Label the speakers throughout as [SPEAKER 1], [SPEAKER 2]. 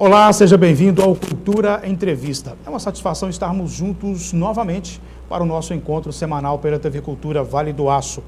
[SPEAKER 1] Olá, seja bem-vindo ao Cultura Entrevista. É uma satisfação estarmos juntos novamente para o nosso encontro semanal pela TV Cultura Vale do Aço.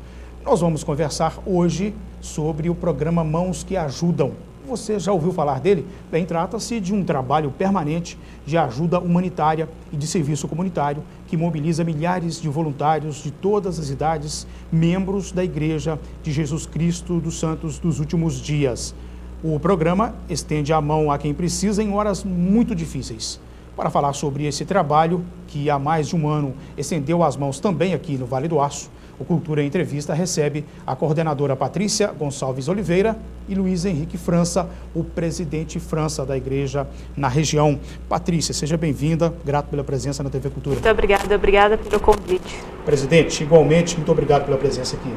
[SPEAKER 1] Nós vamos conversar hoje sobre o programa Mãos que Ajudam. Você já ouviu falar dele? Bem, trata-se de um trabalho permanente de ajuda humanitária e de serviço comunitário que mobiliza milhares de voluntários de todas as idades, membros da Igreja de Jesus Cristo dos Santos dos Últimos Dias. O programa estende a mão a quem precisa em horas muito difíceis. Para falar sobre esse trabalho, que há mais de um ano estendeu as mãos também aqui no Vale do Aço, o Cultura Entrevista recebe a coordenadora Patrícia Gonçalves Oliveira e Luiz Henrique França, o presidente França da igreja na região. Patrícia, seja bem-vinda, grato pela presença na TV Cultura.
[SPEAKER 2] Muito obrigada pelo convite.
[SPEAKER 1] Presidente, igualmente, muito obrigado pela presença aqui.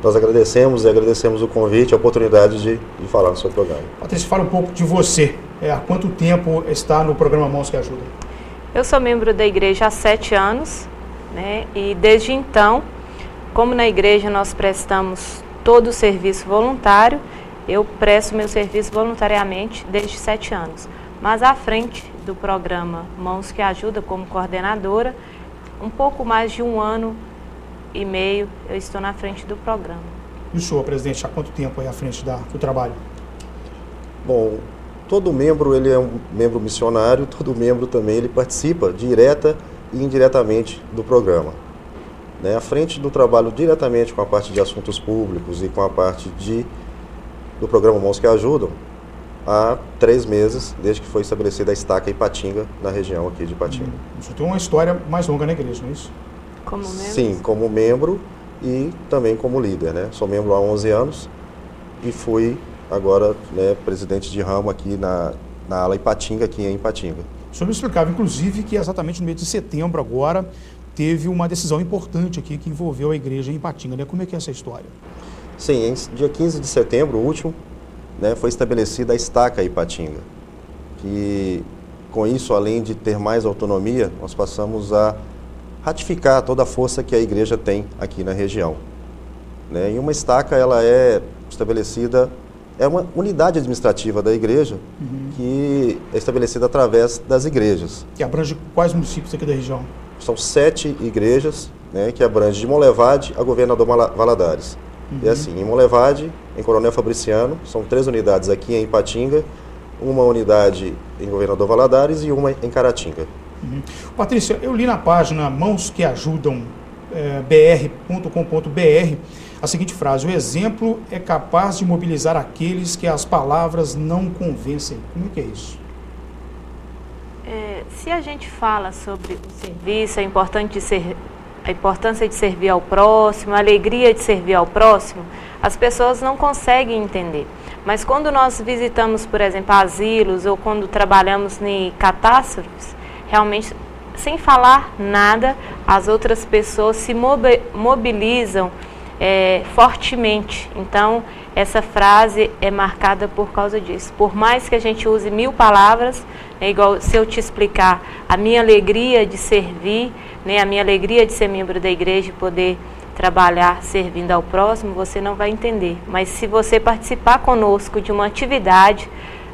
[SPEAKER 3] Nós agradecemos o convite, a oportunidade de falar no seu programa.
[SPEAKER 1] Patrícia, fala um pouco de você. Há quanto tempo está no programa Mãos que Ajudam?
[SPEAKER 2] Eu sou membro da igreja há 7 anos, né? E desde então, como na igreja nós prestamos todo o serviço voluntário, eu presto meu serviço voluntariamente desde 7 anos. Mas à frente do programa Mãos que Ajudam, como coordenadora, um pouco mais de 1 ano e meio eu estou na frente do programa.
[SPEAKER 1] E o senhor, presidente, há quanto tempo aí à frente do trabalho?
[SPEAKER 3] Bom, todo membro ele é um membro missionário, todo membro também ele participa direta e indiretamente do programa. À frente do trabalho diretamente com a parte de assuntos públicos e com a parte do programa Mãos que Ajudam, há 3 meses, desde que foi estabelecida a estaca Ipatinga, na região aqui de Ipatinga.
[SPEAKER 1] Isso tem uma história mais longa na igreja, não é isso?
[SPEAKER 2] Como membro?
[SPEAKER 3] Sim, como membro e também como líder, Sou membro há 11 anos e fui agora presidente de ramo aqui na ala Ipatinga, aqui em Ipatinga.
[SPEAKER 1] O senhor me explicava, inclusive, que exatamente no mês de setembro agora teve uma decisão importante aqui que envolveu a igreja em Ipatinga, Como é que é essa história?
[SPEAKER 3] Sim, em dia 15 de setembro, o último, foi estabelecida a estaca Ipatinga, que com isso, além de ter mais autonomia, nós passamos a ratificar toda a força que a igreja tem aqui na região. E uma estaca, ela é estabelecida, é uma unidade administrativa da igreja, que é estabelecida através das igrejas.
[SPEAKER 1] Que abrange quais municípios aqui da região?
[SPEAKER 3] São 7 igrejas, que abrangem de Monlevade a Governador Valadares. E assim, em Monlevade, em Coronel Fabriciano, são 3 unidades aqui em Ipatinga, uma unidade em Governador Valadares e uma em Caratinga.
[SPEAKER 1] Patrícia, eu li na página Mãos que Ajudam br.com.br a seguinte frase: o exemplo é capaz de mobilizar aqueles que as palavras não convencem. Como é que é isso?
[SPEAKER 2] Se a gente fala sobre o serviço, a importância de servir ao próximo, a alegria de servir ao próximo, as pessoas não conseguem entender. Mas quando nós visitamos, por exemplo, asilos ou quando trabalhamos em catástrofes, realmente, sem falar nada, as outras pessoas se mobilizam fortemente. Então, essa frase é marcada por causa disso. Por mais que a gente use 1000 palavras, igual se eu te explicar a minha alegria de servir, a minha alegria de ser membro da igreja e poder trabalhar servindo ao próximo, você não vai entender. Mas se você participar conosco de uma atividade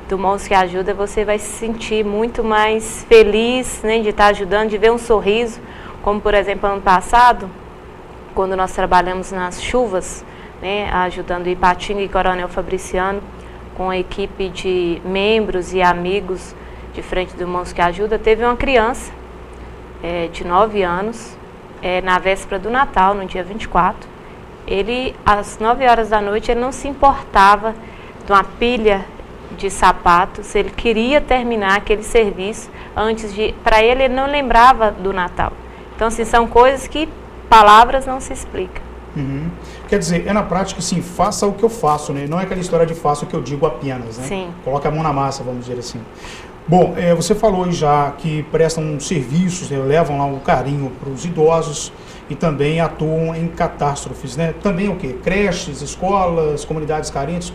[SPEAKER 2] do Mãos que Ajuda, você vai se sentir muito mais feliz de estar ajudando, de ver um sorriso, como por exemplo ano passado, quando nós trabalhamos nas chuvas, ajudando Ipatinga e Coronel Fabriciano, com a equipe de membros e amigos de frente do Mãos que Ajuda, teve uma criança de 9 anos, na véspera do Natal, no dia 24, ele, às 9 horas da noite, ele não se importava de uma pilha de sapatos, ele queria terminar aquele serviço para ele não lembrava do Natal. Então, assim, são coisas que palavras não se explicam.
[SPEAKER 1] Quer dizer, na prática, assim, faça o que eu faço, Não é aquela história de faça o que eu digo apenas,
[SPEAKER 2] Sim.
[SPEAKER 1] Coloca a mão na massa, vamos dizer assim. Bom, você falou já que prestam serviços, levam lá um carinho para os idosos e também atuam em catástrofes, Também o quê? Creches, escolas, comunidades carentes,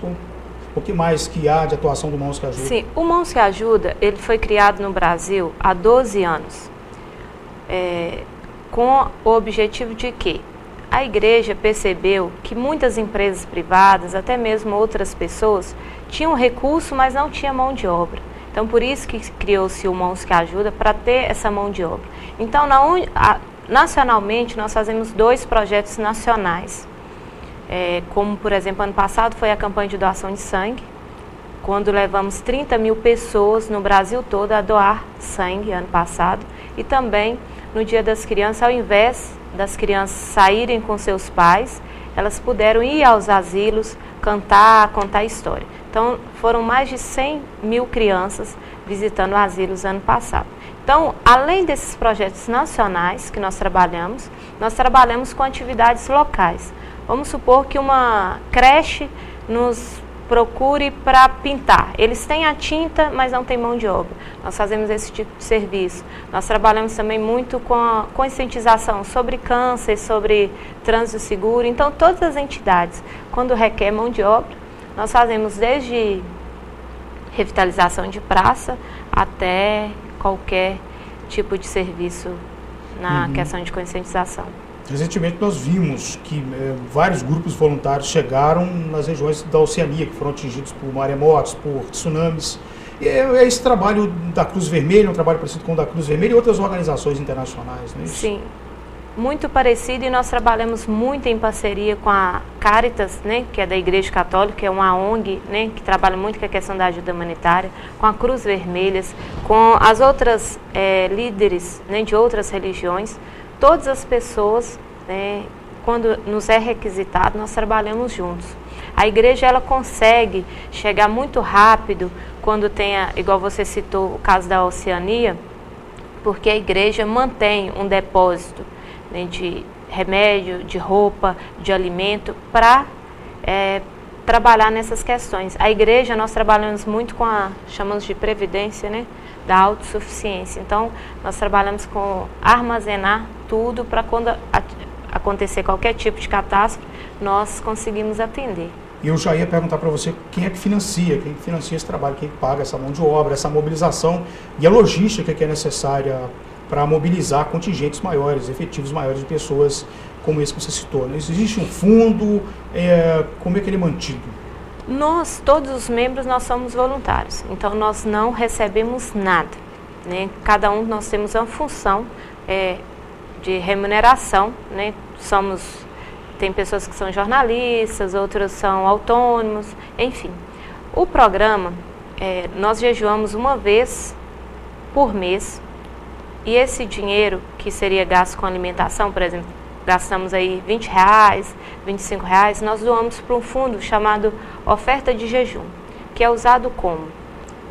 [SPEAKER 1] o que mais que há de atuação do Mãos que Ajuda?
[SPEAKER 2] Sim, o Mãos que Ajuda, ele foi criado no Brasil há 12 anos, com o objetivo de quê? A igreja percebeu que muitas empresas privadas, até mesmo outras pessoas, tinham recurso, mas não tinha mão de obra. Então, por isso que criou-se o Mãos que Ajuda, para ter essa mão de obra. Então, nacionalmente, nós fazemos 2 projetos nacionais. Como, por exemplo, ano passado foi a campanha de doação de sangue, quando levamos 30 mil pessoas no Brasil todo a doar sangue, ano passado. E também, no Dia das Crianças, ao invés das crianças saírem com seus pais, elas puderam ir aos asilos, cantar, contar história. Então, foram mais de 100 mil crianças visitando asilos ano passado. Então, além desses projetos nacionais que nós trabalhamos com atividades locais. Vamos supor que uma creche nos procure para pintar. Eles têm a tinta, mas não têm mão de obra. Nós fazemos esse tipo de serviço. Nós trabalhamos também muito com a conscientização sobre câncer, sobre trânsito seguro. Então, todas as entidades, quando requer mão de obra, nós fazemos desde revitalização de praça até qualquer tipo de serviço na questão de conscientização.
[SPEAKER 1] Recentemente nós vimos que vários grupos voluntários chegaram nas regiões da Oceania, que foram atingidos por maremotos, por tsunamis. E esse trabalho da Cruz Vermelha, um trabalho parecido com o da Cruz Vermelha e outras organizações internacionais, não é isso?
[SPEAKER 2] Sim, muito parecido, e nós trabalhamos muito em parceria com a Caritas, né, que é da Igreja Católica, que é uma ONG, né, que trabalha muito com a questão da ajuda humanitária, com a Cruz Vermelha, com as outras líderes, né, de outras religiões. Todas as pessoas, né, quando nos é requisitado, nós trabalhamos juntos. A igreja, ela consegue chegar muito rápido quando tem, igual você citou o caso da Oceania, porque a igreja mantém um depósito, né, de remédio, de roupa, de alimento, para trabalhar nessas questões. A igreja, nós trabalhamos muito com chamamos de previdência, né, da autossuficiência. Então, nós trabalhamos com armazenar tudo para quando acontecer qualquer tipo de catástrofe, nós conseguimos atender.
[SPEAKER 1] E eu já ia perguntar para você quem é que financia esse trabalho, quem paga essa mão de obra, essa mobilização e a logística que é necessária para mobilizar contingentes maiores, efetivos maiores de pessoas como esse que você citou, né? Existe um fundo, como é que ele é mantido?
[SPEAKER 2] Nós, todos os membros, nós somos voluntários, então nós não recebemos nada, né? Cada um nós temos uma função de remuneração, né? Tem pessoas que são jornalistas, outras são autônomos, enfim. O programa, nós jejuamos uma vez por mês, e esse dinheiro que seria gasto com alimentação, por exemplo, gastamos aí R$20, R$25, nós doamos para um fundo chamado Oferta de Jejum, que é usado como?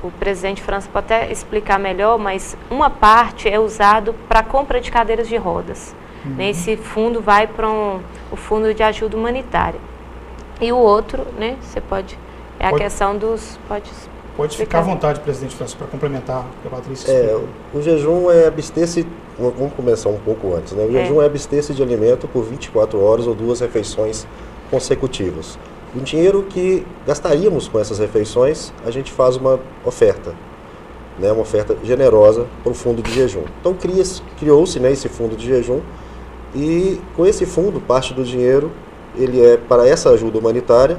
[SPEAKER 2] O presidente França pode até explicar melhor, mas uma parte é usado para compra de cadeiras de rodas. Né? Esse fundo vai para o fundo de ajuda humanitária. E o outro, né, você pode, a questão dos...
[SPEAKER 1] Pode ficar à vontade, presidente França, para complementar o que a Patrícia explicou.
[SPEAKER 3] O jejum é abster-se, vamos começar um pouco antes, né? O jejum é abster-se de alimento por 24 horas ou 2 refeições consecutivas. O dinheiro que gastaríamos com essas refeições, a gente faz uma oferta, né? Uma oferta generosa para o fundo de jejum. Então criou-se, né, esse fundo de jejum, e com esse fundo, parte do dinheiro, ele é para essa ajuda humanitária,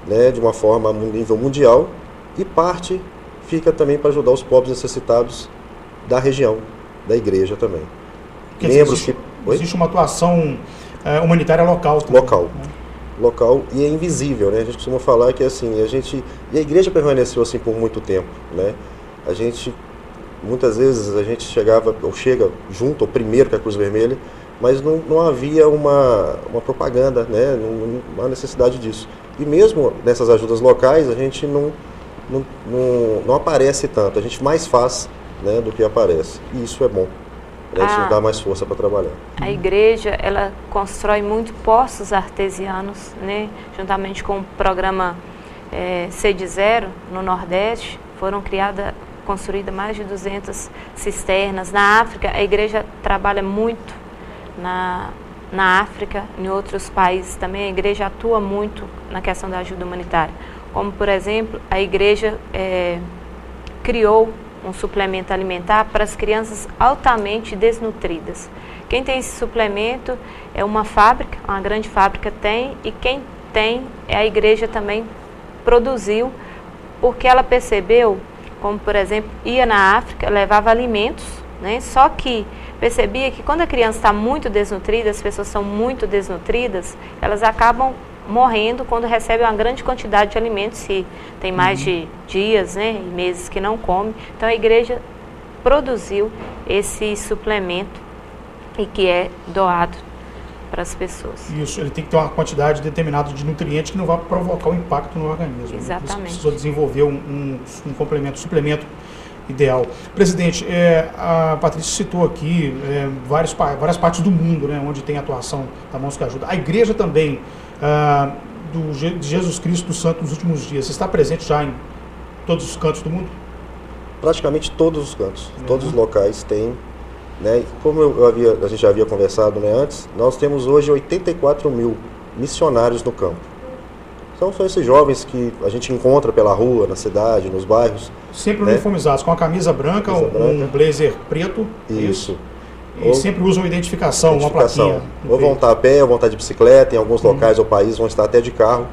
[SPEAKER 3] né, de uma forma a nível mundial, e parte fica também para ajudar os pobres necessitados da região, da igreja também.
[SPEAKER 1] Existe uma atuação humanitária local também.
[SPEAKER 3] Local e é invisível, né? A gente costuma falar que assim, e a igreja permaneceu assim por muito tempo, né? Muitas vezes a gente chega junto, ou primeiro que a Cruz Vermelha, mas não havia uma propaganda, né? Não há necessidade disso. E mesmo nessas ajudas locais, a gente não aparece tanto, a gente mais faz, né, do que aparece. E isso é bom, né? Isso nos dá mais força para trabalhar.
[SPEAKER 2] A igreja, ela constrói muito poços artesianos, né? Juntamente com o programa Sede Zero, no Nordeste, foram construídas mais de 200 cisternas. Na África, a igreja trabalha muito na África, em outros países também, a igreja atua muito na questão da ajuda humanitária. Como, por exemplo, a igreja criou um suplemento alimentar para as crianças altamente desnutridas. Quem tem esse suplemento é uma fábrica, uma grande fábrica tem, e quem tem, a igreja também produziu, porque ela percebeu como por exemplo, ia na África, levava alimentos, né? Só que percebia que quando a criança está muito desnutrida, as pessoas são muito desnutridas, elas acabam morrendo quando recebem uma grande quantidade de alimentos, se tem mais de dias, né, e meses que não come. Então a igreja produziu esse suplemento e que é doado para as pessoas.
[SPEAKER 1] Isso, ele tem que ter uma quantidade determinada de nutrientes que não vai provocar um impacto no organismo.
[SPEAKER 2] Exatamente.
[SPEAKER 1] Precisou desenvolver um complemento, suplemento ideal. Presidente, a Patrícia citou aqui várias partes do mundo, né, onde tem atuação da Mãos que Ajudam. A igreja também, de Jesus Cristo dos Santos nos últimos dias, está presente já em todos os cantos do mundo?
[SPEAKER 3] Praticamente todos os cantos, todos os locais têm, né? Como a gente já havia conversado, né, antes, nós temos hoje 84 mil missionários no campo. Então são esses jovens que a gente encontra pela rua, na cidade, nos bairros.
[SPEAKER 1] Sempre uniformizados, com a camisa branca, um blazer preto.
[SPEAKER 3] Isso.
[SPEAKER 1] E sempre usam identificação, uma plaquinha.
[SPEAKER 3] Ou vão estar a pé, ou vão estar de bicicleta, em alguns locais ou países vão estar até de carro,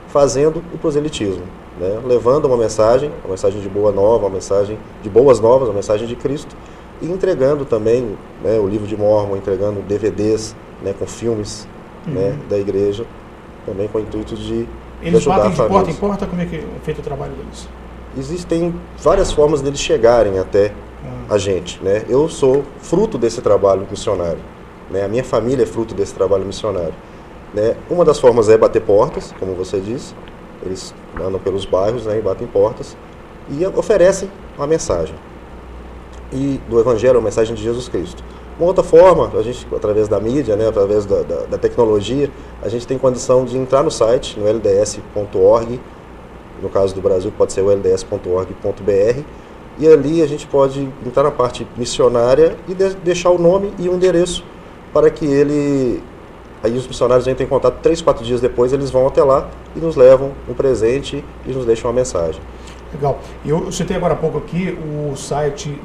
[SPEAKER 3] fazendo o proselitismo, né? Levando uma mensagem de boa nova, uma mensagem de boas novas, uma mensagem de Cristo, e entregando também, né, o livro de Mórmon, entregando DVDs, né, com filmes, né, da igreja, também com o intuito de
[SPEAKER 1] eles
[SPEAKER 3] ajudar
[SPEAKER 1] batem
[SPEAKER 3] a
[SPEAKER 1] de
[SPEAKER 3] família.
[SPEAKER 1] porta em porta? Como é que é feito o trabalho deles?
[SPEAKER 3] Existem várias formas deles chegarem até a gente, né? Eu sou fruto desse trabalho missionário, né? A minha família é fruto desse trabalho missionário, né? Uma das formas é bater portas, como você disse. Eles andam pelos bairros, né, e batem portas e oferecem uma mensagem e do Evangelho, a mensagem de Jesus Cristo. Uma outra forma, a gente, através da mídia, né, através da tecnologia, a gente tem condição de entrar no site, no lds.org, no caso do Brasil pode ser o lds.org.br, e ali a gente pode entrar na parte missionária e deixar o nome e o endereço para que aí os missionários entrem em contato 3, 4 dias depois, eles vão até lá e nos levam um presente e nos deixam uma mensagem.
[SPEAKER 1] Legal. Eu citei agora há pouco aqui o site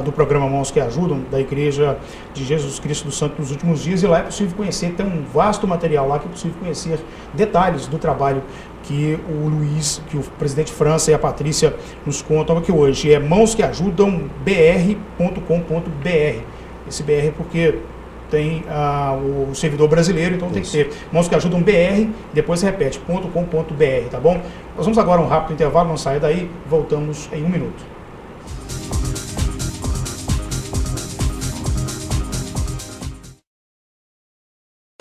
[SPEAKER 1] do programa Mãos que Ajudam, da Igreja de Jesus Cristo dos Santos nos Últimos Dias, e lá é possível conhecer, tem um vasto material lá que é possível conhecer detalhes do trabalho que o Luiz, que o presidente França e a Patrícia nos contam aqui hoje. É mãosqueajudambr.com.br. Esse BR porque tem o servidor brasileiro, então tem que ter Mãos que Ajudam BR, depois repete, .com.br, tá bom? Nós vamos agora a um rápido intervalo, não saia daí, voltamos em 1 minuto.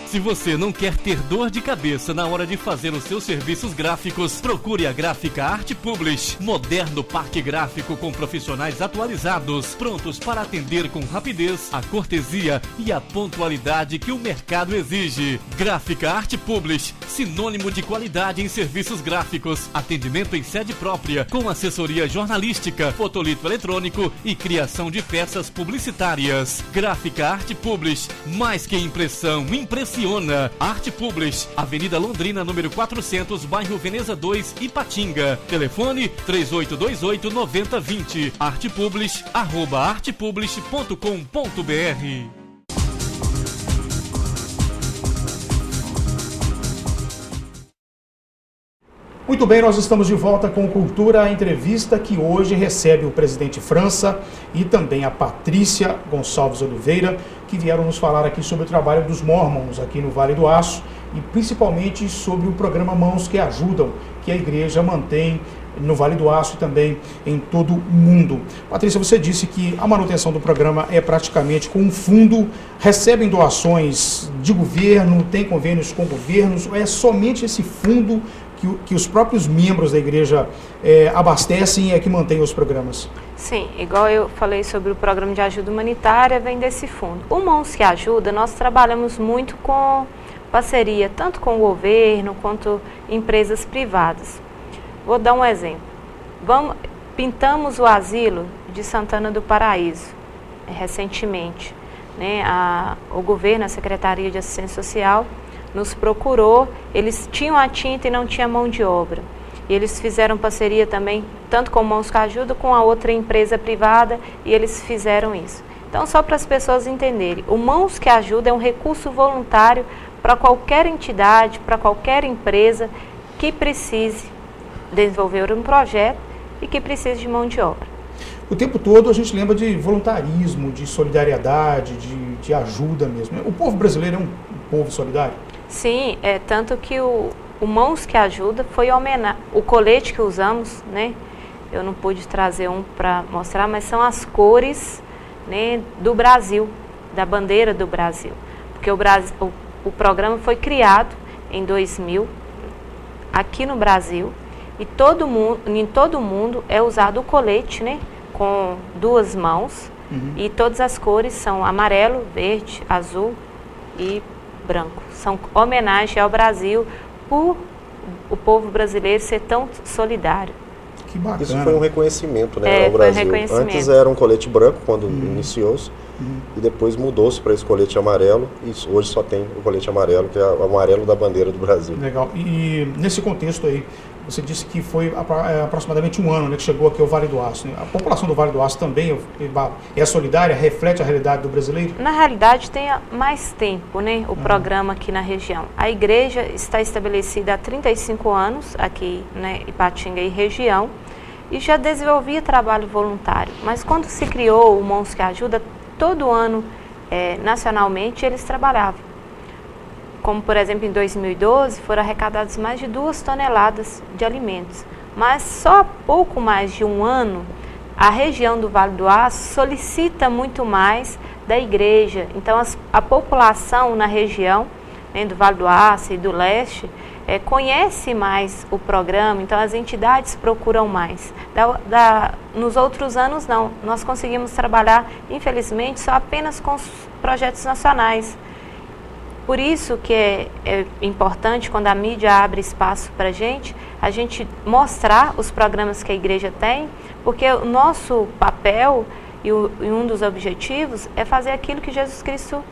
[SPEAKER 4] Se você não quer ter dor de cabeça na hora de fazer os seus serviços gráficos, procure a Gráfica Art Publish. Moderno parque gráfico com profissionais atualizados, prontos para atender com rapidez, a cortesia e a pontualidade que o mercado exige. Gráfica Art Publish, sinônimo de qualidade em serviços gráficos. Atendimento em sede própria, com assessoria jornalística, fotolito eletrônico e criação de peças publicitárias. Gráfica Art Publish, mais que impressão, impressiona. Art Publish, Avenida Londrina, número 400, bairro Veneza 2, Ipatinga. Telefone 3828-9020. Artpublish, @artpublish.com.br.
[SPEAKER 1] Muito bem, nós estamos de volta com Cultura Entrevista, que hoje recebe o presidente França e também a Patrícia Gonçalves Oliveira, que vieram nos falar aqui sobre o trabalho dos Mormons aqui no Vale do Aço e principalmente sobre o programa Mãos que Ajudam, que a igreja mantém no Vale do Aço e também em todo o mundo. Patrícia, você disse que a manutenção do programa é praticamente com um fundo, recebem doações de governo, tem convênios com governos, ou é somente esse fundo que os próprios membros da igreja abastecem e é que mantém os programas?
[SPEAKER 2] Sim, igual eu falei sobre o programa de ajuda humanitária, vem desse fundo. O Mãos que Ajuda, nós trabalhamos muito com parceria, tanto com o governo quanto empresas privadas. Vou dar um exemplo. Pintamos o asilo de Santana do Paraíso, recentemente. Né? O governo, a Secretaria de Assistência Social, nos procurou, eles tinham a tinta e não tinha mão de obra. E eles fizeram parceria também, tanto com o Mãos que Ajuda, com a outra empresa privada, e eles fizeram isso. Então, só para as pessoas entenderem, o Mãos que Ajuda é um recurso voluntário para qualquer entidade, para qualquer empresa que precise desenvolver um projeto e que precisa de mão de obra.
[SPEAKER 1] O tempo todo a gente lembra de voluntarismo, de solidariedade, de ajuda mesmo. O povo brasileiro é um povo solidário?
[SPEAKER 2] Sim, tanto que o Mãos que Ajuda foi homenagem. O colete que usamos, né? Eu não pude trazer um para mostrar, mas são as cores, né, do Brasil, da bandeira do Brasil. Porque o programa foi criado em 2000, aqui no Brasil, e em todo mundo é usado o colete, né, com duas mãos, e todas as cores são amarelo, verde, azul e branco. São homenagem ao Brasil por o povo brasileiro ser tão solidário.
[SPEAKER 1] Que bacana.
[SPEAKER 3] Isso foi um reconhecimento, né, ao Brasil. Antes era um colete branco quando iniciou-se, e depois mudou-se para esse colete amarelo, e hoje só tem o colete amarelo, que é o amarelo da bandeira do Brasil.
[SPEAKER 1] Legal. E nesse contexto aí, você disse que foi aproximadamente um ano, né, que chegou aqui ao Vale do Aço, né? A população do Vale do Aço também é solidária, reflete a realidade do brasileiro?
[SPEAKER 2] Na realidade, tem mais tempo, né, o programa aqui na região. A igreja está estabelecida há 35 anos aqui, né, Ipatinga e região, e já desenvolvia trabalho voluntário. Mas quando se criou o Mãos que Ajuda, todo ano, nacionalmente, eles trabalhavam. Como, por exemplo, em 2012, foram arrecadadas mais de 2 toneladas de alimentos. Mas só há pouco mais de um ano, a região do Vale do Aço solicita muito mais da igreja. Então, a população na região, né, do Vale do Aço e do leste, conhece mais o programa, então as entidades procuram mais. Nos outros anos, não. Nós conseguimos trabalhar, infelizmente, só apenas com os projetos nacionais. Por isso que é importante, quando a mídia abre espaço para a gente mostrar os programas que a igreja tem, porque o nosso papel e um dos objetivos é fazer aquilo que Jesus Cristo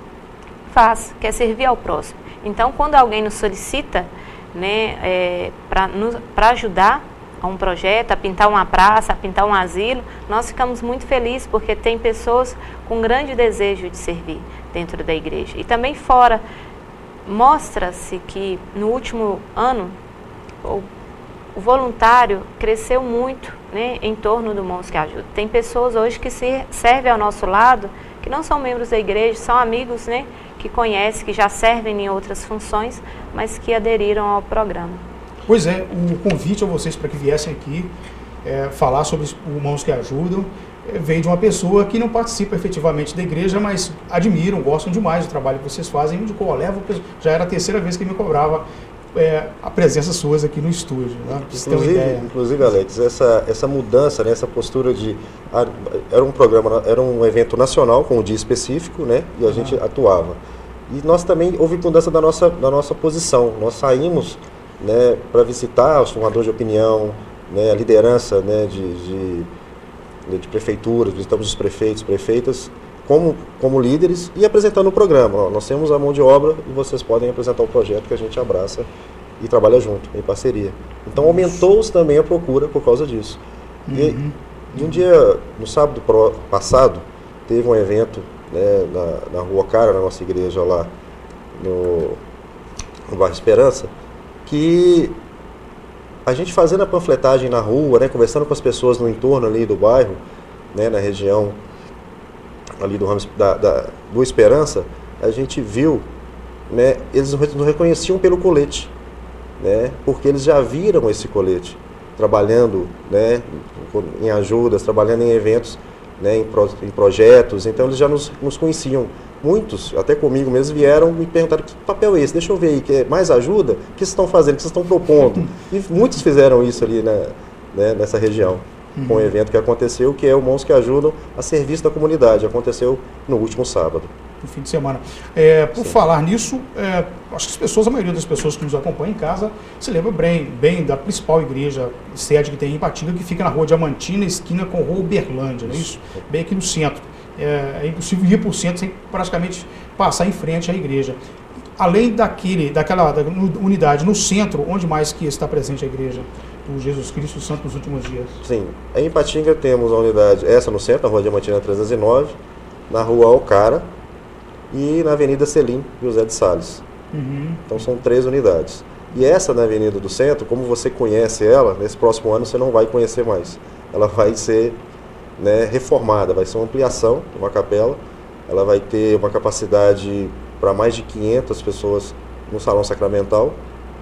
[SPEAKER 2] faz, que é servir ao próximo. Então, quando alguém nos solicita, né, para ajudar a um projeto, a pintar uma praça, a pintar um asilo, nós ficamos muito felizes, porque tem pessoas com grande desejo de servir dentro da igreja. E também fora, mostra-se que no último ano o voluntário cresceu muito, né, em torno do Mãos que Ajuda. Tem pessoas hoje que servem ao nosso lado, que não são membros da igreja, são amigos, né, que conhecem, que já servem em outras funções, mas que aderiram ao programa.
[SPEAKER 1] Pois é, o convite a vocês para que viessem aqui falar sobre o Mãos que Ajudam veio de uma pessoa que não participa efetivamente da igreja, mas admiram, gostam demais do trabalho que vocês fazem. Me indicou, já era a 3ª vez que me cobrava a presença suas aqui no estúdio. Né?
[SPEAKER 3] Inclusive, Alex, essa mudança, né, essa postura de... Era um evento nacional com um dia específico, né, e a gente atuava. E nós também, houve mudança da nossa posição. Nós saímos, né, para visitar os formadores de opinião, né, a liderança, né, de prefeituras, visitamos os prefeitos, prefeitas, como líderes e apresentando o programa. Ó, nós temos a mão de obra e vocês podem apresentar o projeto que a gente abraça e trabalha junto, em parceria. Então aumentou-se também a procura por causa disso. E um dia, no sábado passado, teve um evento, né, na Rua Ocara, na nossa igreja lá no bairro Esperança, que a gente fazendo a panfletagem na rua, né, conversando com as pessoas no entorno ali do bairro, né, na região ali do Esperança, a gente viu, né, eles nos reconheciam pelo colete, né, porque eles já viram esse colete trabalhando, né, em ajudas, trabalhando em eventos, né, em projetos, então eles já nos conheciam. Muitos, até comigo mesmo, vieram me perguntar: que papel é esse? Deixa eu ver aí, que é mais ajuda? O que vocês estão fazendo? O que vocês estão propondo? E muitos fizeram isso ali, né, nessa região, com um evento que aconteceu, que é o Mãos que Ajudam a serviço da comunidade. Aconteceu no último sábado.
[SPEAKER 1] No fim de semana. Por falar nisso, acho que a maioria das pessoas que nos acompanham em casa se lembra bem da principal igreja, sede que tem em Ipatinga, que fica na Rua Diamantina, esquina com Rua Uberlândia, não é isso? Bem aqui no centro. É impossível ir por centro sem praticamente passar em frente à igreja. Além daquela unidade no centro, onde mais que está presente a igreja do Jesus Cristo Santo nos últimos dias? Sim,
[SPEAKER 3] em Ipatinga temos a unidade, essa no centro, na Rua Diamantina 309, na Rua Ocara e na Avenida Selim José de Salles. Então são 3 unidades. E essa na Avenida do Centro, como você conhece ela, nesse próximo ano você não vai conhecer mais. ela vai ser, né, reformada, vai ser uma ampliação de uma capela, ela vai ter uma capacidade para mais de 500 pessoas no salão sacramental,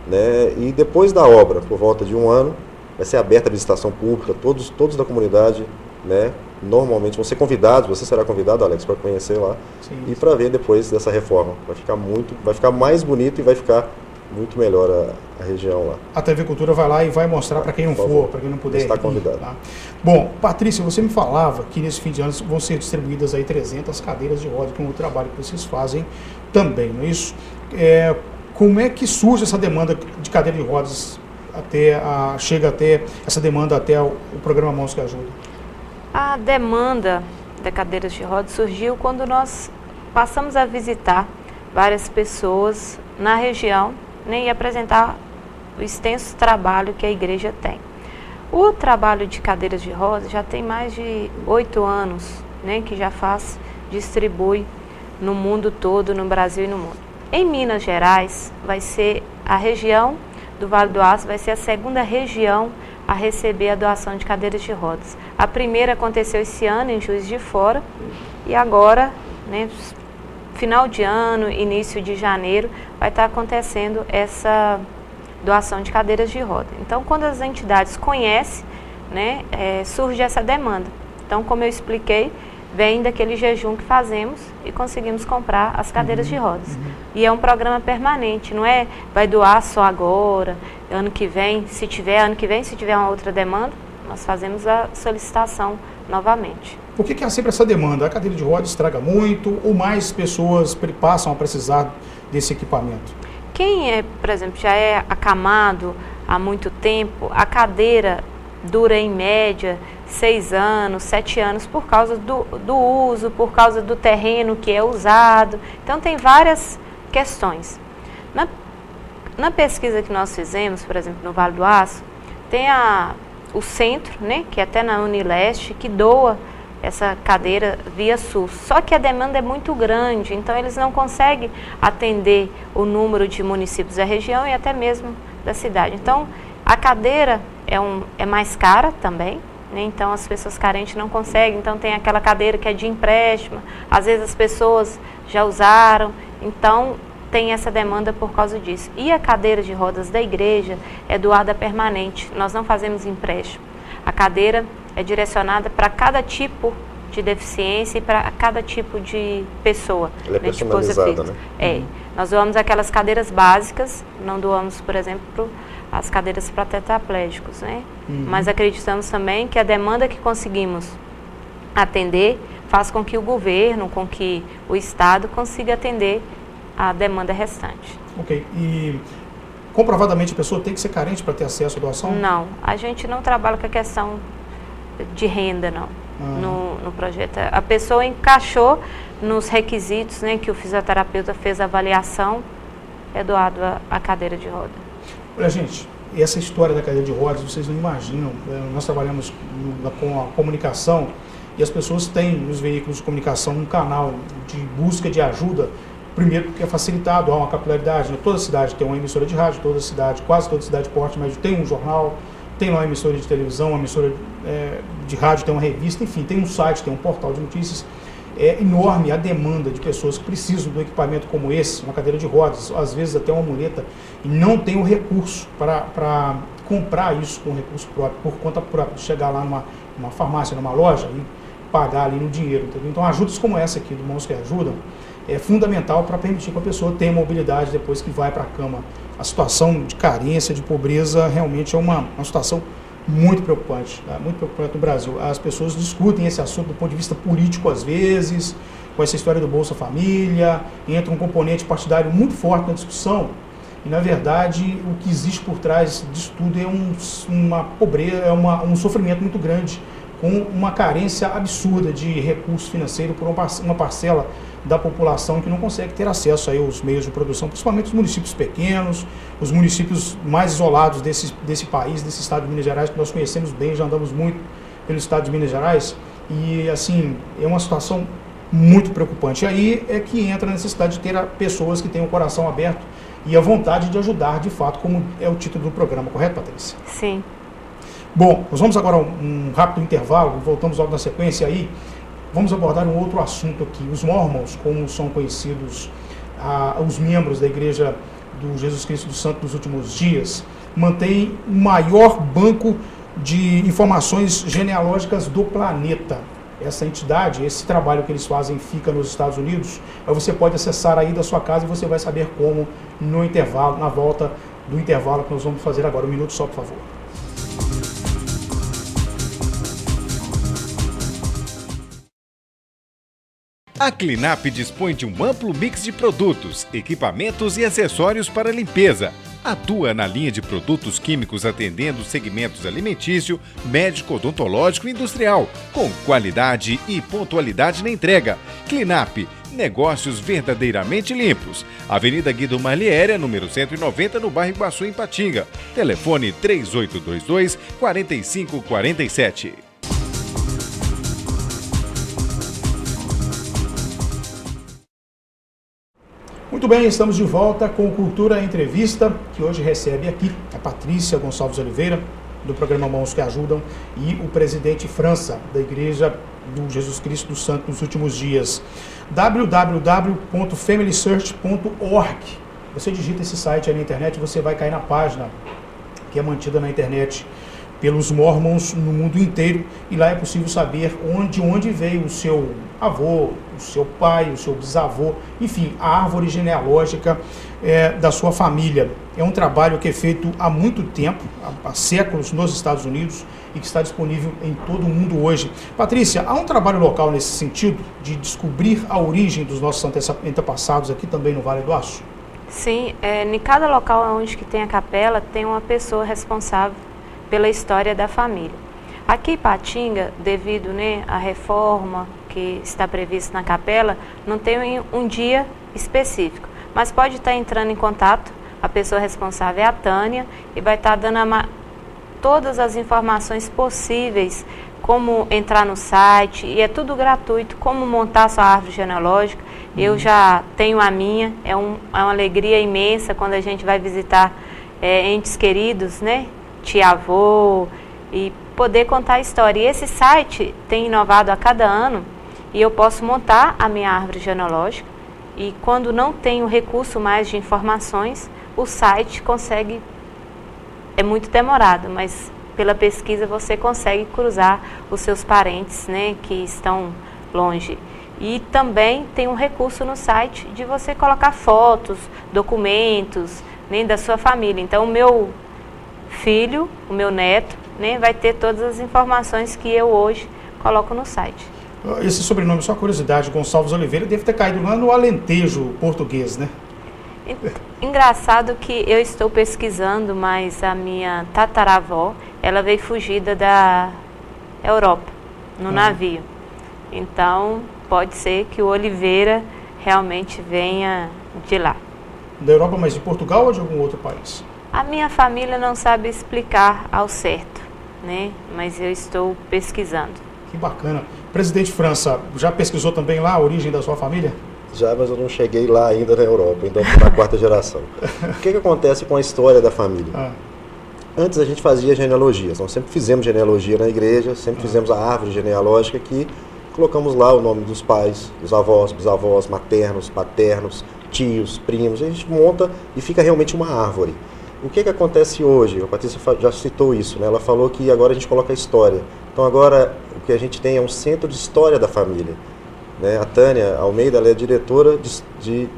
[SPEAKER 3] né, e depois da obra, por volta de 1 ano, vai ser aberta a visitação pública, todos da comunidade, né, normalmente vão ser convidados, você será convidado, Alex, para conhecer lá. Sim. E para ver depois dessa reforma. Vai ficar mais bonito e vai ficar muito melhor a região lá.
[SPEAKER 1] A TV Cultura vai lá e vai mostrar para quem não for, para quem não puder.
[SPEAKER 3] Está convidado.
[SPEAKER 1] Tá? Bom, Patrícia, você me falava que nesse fim de ano vão ser distribuídas aí 300 cadeiras de rodas, que é um trabalho que vocês fazem também, não é isso? Como é que surge essa demanda de cadeira de rodas chega até essa demanda até o programa Mãos que Ajudam?
[SPEAKER 2] A demanda de cadeiras de rodas surgiu quando nós passamos a visitar várias pessoas na região, né, e apresentar o extenso trabalho que a igreja tem. O trabalho de cadeiras de rodas já tem mais de 8 anos, né, que já distribui no mundo todo, no Brasil e no mundo. Em Minas Gerais, vai ser a região do Vale do Aço, vai ser a segunda região a receber a doação de cadeiras de rodas. A primeira aconteceu esse ano em Juiz de Fora e agora, né, final de ano, início de janeiro, vai estar acontecendo essa doação de cadeiras de roda. Então, quando as entidades conhecem, né, surge essa demanda. Então, como eu expliquei, vem daquele jejum que fazemos e conseguimos comprar as cadeiras de rodas. E é um programa permanente, não é vai doar só agora, ano que vem, se tiver uma outra demanda, nós fazemos a solicitação novamente.
[SPEAKER 1] Por que há sempre essa demanda? A cadeira de rodas estraga muito ou mais pessoas passam a precisar desse equipamento?
[SPEAKER 2] Quem por exemplo, já é acamado há muito tempo, a cadeira dura em média 6 anos, 7 anos por causa do uso, por causa do terreno que é usado. Então tem várias questões. Na pesquisa que nós fizemos, por exemplo, no Vale do Aço, tem o centro, né, que é até na Unileste, que doa essa cadeira via SUS. Só que a demanda é muito grande, então eles não conseguem atender o número de municípios da região e até mesmo da cidade. Então, a cadeira é mais cara também, né? Então as pessoas carentes não conseguem, então tem aquela cadeira que é de empréstimo, às vezes as pessoas já usaram, então tem essa demanda por causa disso. E a cadeira de rodas da igreja é doada permanente, nós não fazemos empréstimo. A cadeira é direcionada para cada tipo de deficiência e para cada tipo de pessoa.
[SPEAKER 3] Ela é personalizada, né?
[SPEAKER 2] Nós doamos aquelas cadeiras básicas, não doamos, por exemplo, as cadeiras para tetraplégicos, né? Mas acreditamos também que a demanda que conseguimos atender faz com que o governo, com que o Estado consiga atender a demanda restante.
[SPEAKER 1] Ok. E comprovadamente a pessoa tem que ser carente para ter acesso à doação?
[SPEAKER 2] Não, a gente não trabalha com a questão de renda, não, no projeto. A pessoa encaixou nos requisitos, né, que o fisioterapeuta fez a avaliação, é doado a cadeira de roda.
[SPEAKER 1] Olha, gente, essa história da cadeira de rodas, vocês não imaginam, nós trabalhamos com a comunicação e as pessoas têm nos veículos de comunicação um canal de busca de ajuda. Primeiro porque é facilitado, há uma capilaridade, né? Toda cidade tem uma emissora de rádio, quase toda cidade de porte médio tem um jornal, tem lá uma emissora de televisão, uma emissora de rádio, tem uma revista, enfim, tem um site, tem um portal de notícias. É enorme a demanda de pessoas que precisam do equipamento como esse, uma cadeira de rodas, às vezes até uma muleta, e não tem o recurso para comprar isso com recurso próprio, por conta própria, de chegar lá numa farmácia, numa loja e pagar ali no dinheiro, entendeu? Então ajudas como essa aqui do Mãos que Ajudam é fundamental para permitir que a pessoa tenha mobilidade depois que vai para a cama. A situação de carência, de pobreza, realmente é uma situação muito preocupante, tá? Muito preocupante no Brasil. As pessoas discutem esse assunto do ponto de vista político às vezes, com essa história do Bolsa Família, entra um componente partidário muito forte na discussão, e na verdade o que existe por trás disso tudo é uma pobreza, um sofrimento muito grande, com uma carência absurda de recurso financeiro por uma parcela da população que não consegue ter acesso aí aos meios de produção, principalmente os municípios pequenos, os municípios mais isolados desse país, desse estado de Minas Gerais, que nós conhecemos bem, já andamos muito pelo estado de Minas Gerais, e assim, é uma situação muito preocupante. E aí é que entra a necessidade de ter pessoas que tenham o coração aberto e a vontade de ajudar de fato, como é o título do programa, correto, Patrícia?
[SPEAKER 2] Sim.
[SPEAKER 1] Bom, nós vamos agora a um rápido intervalo, voltamos logo na sequência aí. Vamos abordar um outro assunto aqui. Os Mormons, como são conhecidos os membros da Igreja do Jesus Cristo do Santo dos Últimos Dias, mantém o maior banco de informações genealógicas do planeta. Essa entidade, esse trabalho que eles fazem fica nos Estados Unidos, aí você pode acessar aí da sua casa e você vai saber como no intervalo, na volta do intervalo que nós vamos fazer agora. Um minuto só, por favor.
[SPEAKER 5] A Cleanup dispõe de um amplo mix de produtos, equipamentos e acessórios para limpeza. Atua na linha de produtos químicos atendendo segmentos alimentício, médico, odontológico e industrial, com qualidade e pontualidade na entrega. Cleanup, negócios verdadeiramente limpos. Avenida Guido Marliéria, número 190, no bairro Iguaçu, em Patinga. Telefone 3822-4547.
[SPEAKER 1] Muito bem, estamos de volta com Cultura Entrevista, que hoje recebe aqui a Patrícia Gonçalves Oliveira, do programa Mãos que Ajudam, e o presidente França, da Igreja do Jesus Cristo do Santo dos Últimos Dias. www.familysearch.org. Você digita esse site aí na internet, você vai cair na página que é mantida na internet pelos Mormons no mundo inteiro, e lá é possível saber de onde veio o seu avô, o seu pai, o seu bisavô, enfim, a árvore genealógica da sua família. É um trabalho que é feito há muito tempo, há séculos, nos Estados Unidos, e que está disponível em todo o mundo hoje. Patrícia, há um trabalho local nesse sentido, de descobrir a origem dos nossos antepassados aqui também no Vale do Aço?
[SPEAKER 2] Sim, em cada local onde que tem a capela, tem uma pessoa responsável pela história da família. Aqui em Patinga, devido à reforma que está prevista na capela, não tem um dia específico, mas pode estar entrando em contato, a pessoa responsável é a Tânia, e vai estar dando todas as informações possíveis, como entrar no site, e é tudo gratuito, como montar sua árvore genealógica. Eu já tenho a minha, é uma alegria imensa quando a gente vai visitar entes queridos, tia-avô, e poder contar a história. E esse site tem inovado a cada ano, e eu posso montar a minha árvore genealógica, e quando não tenho recurso mais de informações, o site consegue, é muito demorado, mas pela pesquisa você consegue cruzar os seus parentes, que estão longe. E também tem um recurso no site de você colocar fotos, documentos, da sua família. Então o meu filho, o meu neto, vai ter todas as informações que eu hoje coloco no site.
[SPEAKER 1] Esse sobrenome, só curiosidade, Gonçalves Oliveira, deve ter caído lá no Alentejo português, né?
[SPEAKER 2] Engraçado que eu estou pesquisando, mas a minha tataravó, ela veio fugida da Europa, no navio. Então, pode ser que o Oliveira realmente venha de lá.
[SPEAKER 1] Da Europa, mas de Portugal ou de algum outro país?
[SPEAKER 2] A minha família não sabe explicar ao certo, mas eu estou pesquisando.
[SPEAKER 1] Que bacana. Presidente França, já pesquisou também lá a origem da sua família?
[SPEAKER 3] Já, mas eu não cheguei lá ainda na Europa, ainda estou na quarta geração. O que acontece com a história da família? Antes a gente fazia genealogias, nós sempre fizemos genealogia na igreja, sempre fizemos a árvore genealógica que colocamos lá o nome dos pais, dos avós, bisavós, maternos, paternos, tios, primos, a gente monta e fica realmente uma árvore. O que acontece hoje? A Patrícia já citou isso, Ela falou que agora a gente coloca a história. Então agora o que a gente tem é um centro de história da família. A Tânia Almeida, ela é diretora do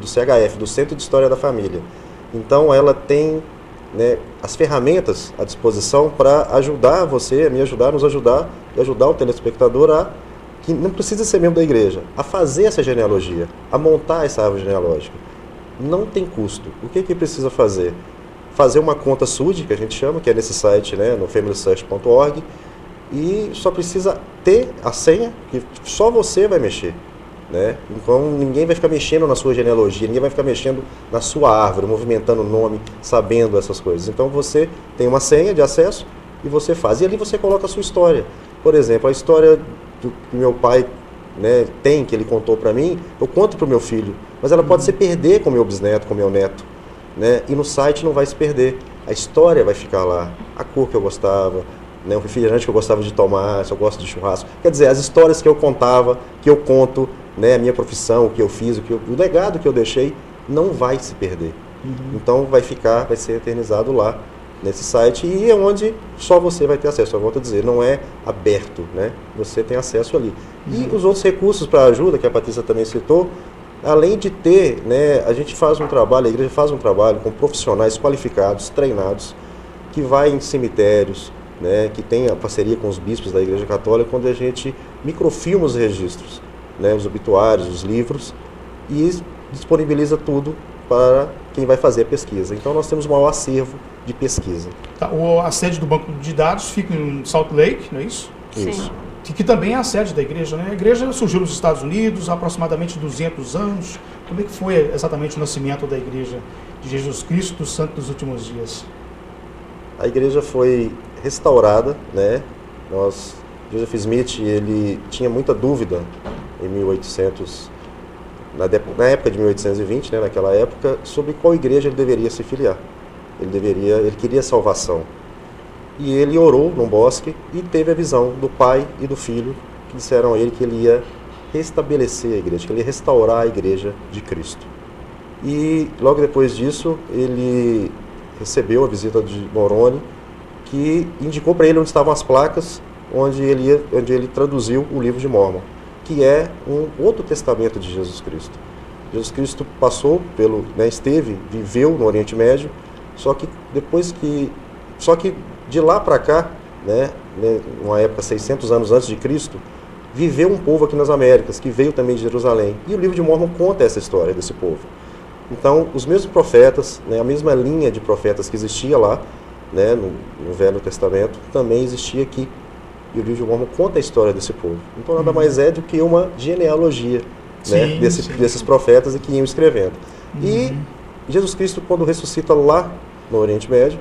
[SPEAKER 3] CHF, do Centro de História da Família. Então ela tem as ferramentas à disposição para ajudar você, me ajudar, nos ajudar e ajudar o telespectador que não precisa ser membro da igreja, a fazer essa genealogia, a montar essa árvore genealógica. Não tem custo. O que precisa fazer? Fazer uma conta SUD, que a gente chama, que é nesse site, no familysearch.org, e só precisa ter a senha, que só você vai mexer. Então ninguém vai ficar mexendo na sua genealogia, ninguém vai ficar mexendo na sua árvore, movimentando o nome, sabendo essas coisas. Então você tem uma senha de acesso e você faz. E ali você coloca a sua história. Por exemplo, a história que meu pai tem, que ele contou para mim, eu conto para o meu filho. Mas ela pode se perder com o meu bisneto, com o meu neto. E no site não vai se perder. A história vai ficar lá, a cor que eu gostava, né, o refrigerante que eu gostava de tomar, se eu gosto de churrasco. Quer dizer, as histórias que eu contava, que eu conto, né, a minha profissão, o que eu fiz, o legado que eu deixei, não vai se perder. Então vai ser eternizado lá nesse site, e é onde só você vai ter acesso. Eu volto a dizer, não é aberto, né? Você tem acesso ali. E os outros recursos para ajuda, que a Patrícia também citou, além de ter, né, a igreja faz um trabalho com profissionais qualificados, treinados, que vai em cemitérios, né, que tem a parceria com os bispos da Igreja Católica, onde a gente microfilma os registros, né, os obituários, os livros, e disponibiliza tudo para quem vai fazer a pesquisa. Então nós temos um maior acervo de pesquisa.
[SPEAKER 1] Tá, a sede do banco de dados fica em Salt Lake, não é isso?
[SPEAKER 3] Isso.
[SPEAKER 1] Que também é a sede da igreja, né? A igreja surgiu nos Estados Unidos há aproximadamente 200 anos. Como é que foi exatamente o nascimento da igreja de Jesus Cristo dos Santos dos Últimos Dias?
[SPEAKER 3] A igreja foi restaurada, né? Joseph Smith, ele tinha muita dúvida em 1800, na época de 1820, né, naquela época, sobre qual igreja ele deveria se filiar. Ele queria salvação. E ele orou num bosque e teve a visão do pai e do filho, que disseram a ele que ele ia restabelecer a igreja, que ele ia restaurar a igreja de Cristo. E logo depois disso, ele recebeu a visita de Moroni, que indicou para ele onde estavam as placas, onde ele traduziu o livro de Mórmon, que é um outro testamento de Jesus Cristo. Jesus Cristo passou viveu no Oriente Médio, só que de lá para cá, né, numa época 600 anos antes de Cristo, viveu um povo aqui nas Américas, que veio também de Jerusalém. E o livro de Mórmon conta essa história desse povo. Então, os mesmos profetas, né, a mesma linha de profetas que existia lá, né, no Velho Testamento, também existia aqui. E o livro de Mórmon conta a história desse povo. Então, nada mais é do que uma genealogia, né, desses profetas que iam escrevendo. E Jesus Cristo, quando ressuscita lá no Oriente Médio,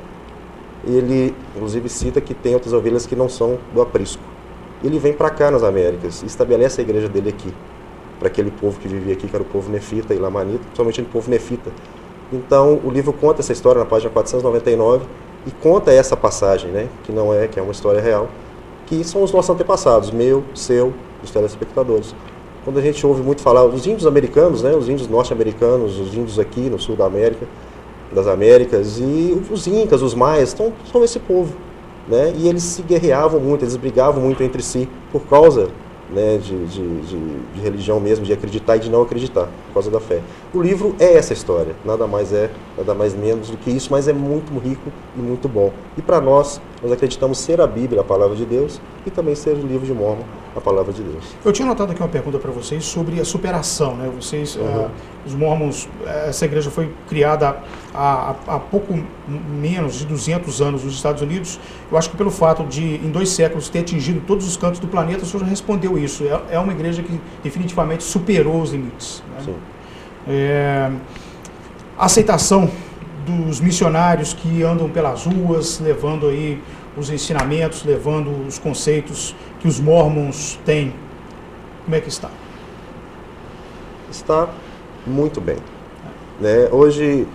[SPEAKER 3] ele, inclusive, cita que tem outras ovelhas que não são do aprisco. Ele vem para cá nas Américas e estabelece a igreja dele aqui, para aquele povo que vivia aqui, que era o povo nefita e lamanita, principalmente o povo nefita. Então, o livro conta essa história na página 499 e conta essa passagem, né, que é uma história real, que são os nossos antepassados, meu, seu, dos telespectadores. Quando a gente ouve muito falar dos índios americanos, né, os índios norte-americanos, os índios aqui no sul da América, das Américas, e os incas, os maias, são esse povo, né? E eles se guerreavam muito, eles brigavam muito entre si por causa, né, de religião mesmo, de acreditar e de não acreditar, por causa da fé. O livro é essa história, nada mais menos do que isso, mas é muito rico e muito bom. E para nós acreditamos ser a Bíblia, a Palavra de Deus, e também ser o livro de Mórmon, a Palavra de Deus.
[SPEAKER 1] Eu tinha notado aqui uma pergunta para vocês sobre a superação, né? Vocês, os Mórmons, essa igreja foi criada há pouco menos de 200 anos nos Estados Unidos. Eu acho que pelo fato de, em 2 séculos, ter atingido todos os cantos do planeta, o senhor já respondeu isso. É uma igreja que definitivamente superou os limites, né?
[SPEAKER 3] Sim.
[SPEAKER 1] A aceitação dos missionários que andam pelas ruas, levando aí os ensinamentos, levando os conceitos que os Mórmons têm. Como é que está?
[SPEAKER 3] Está muito bem. Né? Hoje,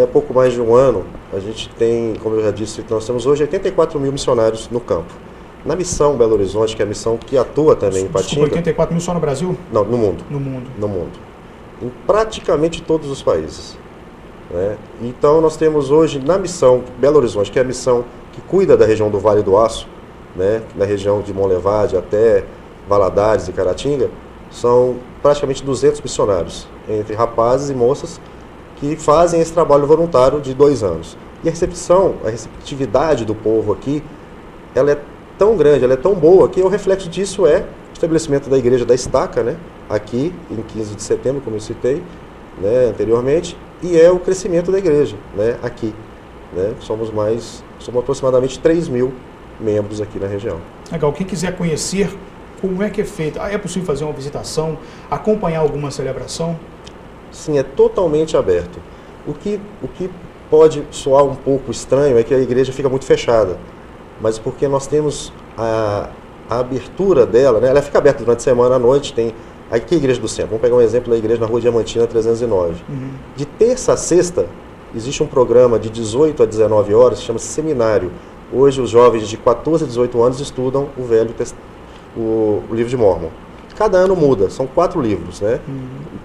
[SPEAKER 3] há pouco mais de um ano, a gente tem, como eu já disse, nós temos hoje 84 mil missionários no campo. Na missão Belo Horizonte, que é a missão que atua também em Ipatinga...
[SPEAKER 1] 84 mil só no Brasil?
[SPEAKER 3] Não, no mundo.
[SPEAKER 1] No mundo.
[SPEAKER 3] No mundo. Em praticamente todos os países. Né? Então, nós temos hoje na missão Belo Horizonte, que é a missão que cuida da região do Vale do Aço, né, da região de Monlevade até Valadares e Caratinga, são praticamente 200 missionários, entre rapazes e moças, que fazem esse trabalho voluntário de 2 anos. E a receptividade do povo aqui, ela é tão grande, ela é tão boa, que o reflexo disso é o estabelecimento da Igreja da Estaca, né, aqui em 15 de setembro, como eu citei, né, anteriormente, e é o crescimento da igreja, né, aqui. Né, somos aproximadamente 3 mil membros aqui na região.
[SPEAKER 1] Legal. Quem quiser conhecer como é que é feito, é possível fazer uma visitação, acompanhar alguma celebração?
[SPEAKER 3] Sim, é totalmente aberto. O que pode soar um pouco estranho é que a igreja fica muito fechada, mas porque nós temos a abertura dela, né, ela fica aberta durante a semana à noite, tem aqui a Igreja do Centro, vamos pegar um exemplo da igreja na Rua Diamantina 309. De terça a sexta, existe um programa de 18 a 19 horas, que chama-se Seminário, Hoje os jovens de 14 a 18 anos estudam o livro de Mórmon. Cada ano muda, são 4 livros, né?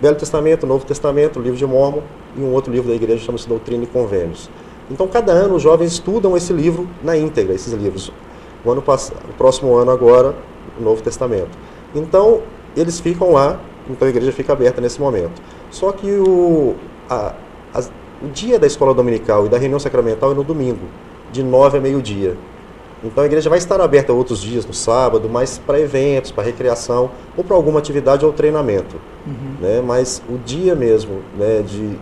[SPEAKER 3] Velho Testamento, Novo Testamento, livro de Mórmon e um outro livro da igreja chama-se Doutrina e Convênios. Então cada ano os jovens estudam esse livro na íntegra, esses livros. O próximo ano agora, o Novo Testamento. Então eles ficam lá, então a igreja fica aberta nesse momento. Só que o dia da escola dominical e da reunião sacramental é no domingo, de 9 a meio-dia. Então a igreja vai estar aberta outros dias, no sábado, mas para eventos, para recreação, ou para alguma atividade ou treinamento. Né? Mas o dia mesmo, né, de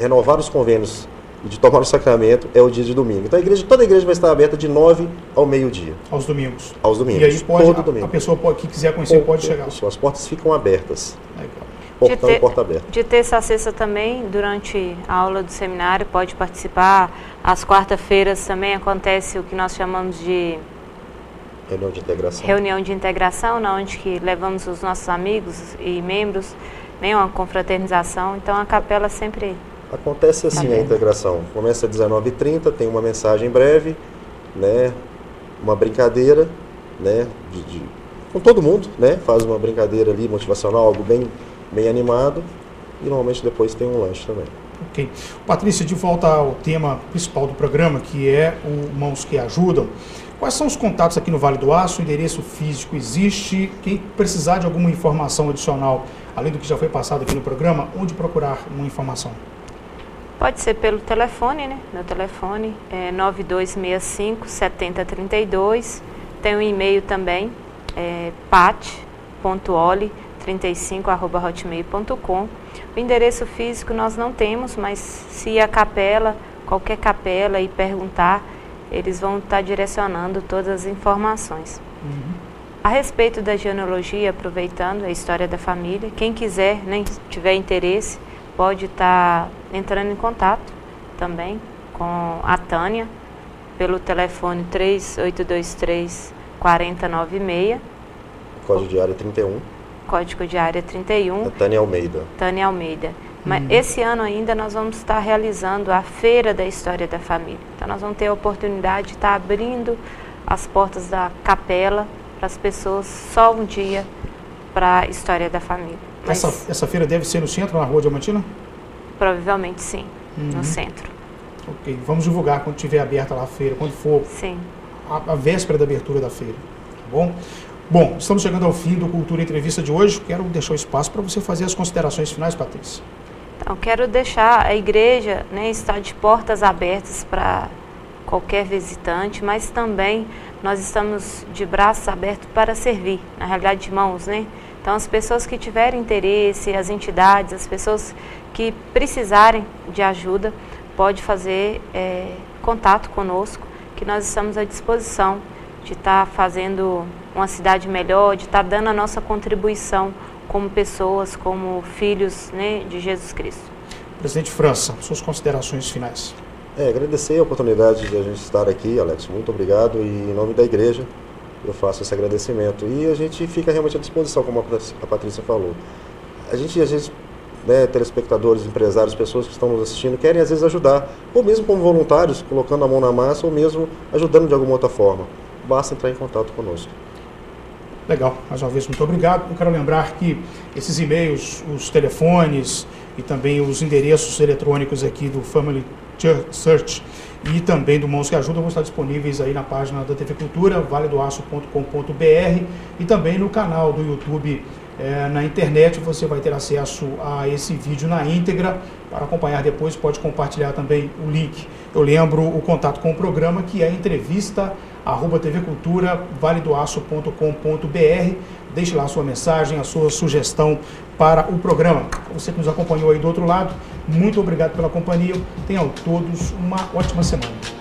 [SPEAKER 3] renovar os convênios e de tomar o sacramento é o dia de domingo. Então toda a igreja vai estar aberta de 9 ao meio-dia.
[SPEAKER 1] Aos domingos.
[SPEAKER 3] Aos domingos.
[SPEAKER 1] E aí
[SPEAKER 3] todo domingo.
[SPEAKER 1] A pessoa que quiser conhecer pode chegar.
[SPEAKER 3] As portas ficam abertas.
[SPEAKER 1] Legal.
[SPEAKER 3] Portão e porta aberta.
[SPEAKER 2] De terça a sexta também, durante a aula do seminário, pode participar. Às quarta-feiras também acontece o que nós chamamos de reunião de integração, onde que levamos os nossos amigos e membros, né, uma confraternização. Então a capela sempre...
[SPEAKER 3] Acontece assim a integração. Começa às 19h30, tem uma mensagem breve, né, uma brincadeira, né, com todo mundo, né, faz uma brincadeira ali motivacional, algo bem animado, e normalmente depois tem um lanche também.
[SPEAKER 1] Ok. Patrícia, de volta ao tema principal do programa, que é o Mãos que Ajudam. Quais são os contatos aqui no Vale do Aço? O endereço físico existe? Quem precisar de alguma informação adicional, além do que já foi passado aqui no programa, onde procurar uma informação?
[SPEAKER 2] Pode ser pelo telefone, né? Meu telefone é 9265-7032. Tem um e-mail também, pat.oli35@hotmail.com. O endereço físico nós não temos, mas se a capela, qualquer capela, e perguntar, eles vão estar direcionando todas as informações. A respeito da genealogia, aproveitando a história da família, quem quiser, né, tiver interesse, pode estar entrando em contato também com a Tânia, pelo telefone 3823-4096.
[SPEAKER 3] Código de área 31.
[SPEAKER 2] Código de área 31.
[SPEAKER 3] É Tânia Almeida.
[SPEAKER 2] Tânia Almeida. Mas esse ano ainda nós vamos estar realizando a Feira da História da Família. Então nós vamos ter a oportunidade de estar abrindo as portas da capela para as pessoas só um dia para a História da Família. Mas
[SPEAKER 1] Essa feira deve ser no centro, na Rua Diamantina?
[SPEAKER 2] provavelmente sim, no centro.
[SPEAKER 1] Ok, vamos divulgar quando estiver aberta lá a feira, quando for
[SPEAKER 2] Sim.
[SPEAKER 1] a véspera da abertura da feira, tá bom? Bom, estamos chegando ao fim do Cultura Entrevista de hoje. Quero deixar o espaço para você fazer as considerações finais, Patrícia.
[SPEAKER 2] Então, quero deixar a igreja, né, está de portas abertas para qualquer visitante, mas também nós estamos de braços abertos para servir, na realidade de mãos, né? Então, as pessoas que tiverem interesse, as entidades, as pessoas que precisarem de ajuda, pode fazer contato conosco, que nós estamos à disposição de estar fazendo uma cidade melhor, de estar dando a nossa contribuição como pessoas, como filhos, né, de Jesus Cristo.
[SPEAKER 1] Presidente França, suas considerações finais.
[SPEAKER 3] Agradecer a oportunidade de a gente estar aqui, Alex. Muito obrigado. E em nome da igreja, eu faço esse agradecimento. E a gente fica realmente à disposição, como a Patrícia falou. A gente, às vezes, né, telespectadores, empresários, pessoas que estão nos assistindo, querem às vezes ajudar, ou mesmo como voluntários, colocando a mão na massa, ou mesmo ajudando de alguma outra forma. Basta entrar em contato conosco.
[SPEAKER 1] Legal, mais uma vez, muito obrigado. Eu quero lembrar que esses e-mails, os telefones e também os endereços eletrônicos aqui do Family Search e também do Mãos que Ajudam vão estar disponíveis aí na página da TV Cultura, valedoaço.com.br, e também no canal do YouTube. Na internet você vai ter acesso a esse vídeo na íntegra. Para acompanhar depois, pode compartilhar também o link. Eu lembro o contato com o programa, que é entrevista@tvcultura, valedoaço.com.br. Deixe lá a sua mensagem, a sua sugestão para o programa. Você que nos acompanhou aí do outro lado, muito obrigado pela companhia. Tenham todos uma ótima semana.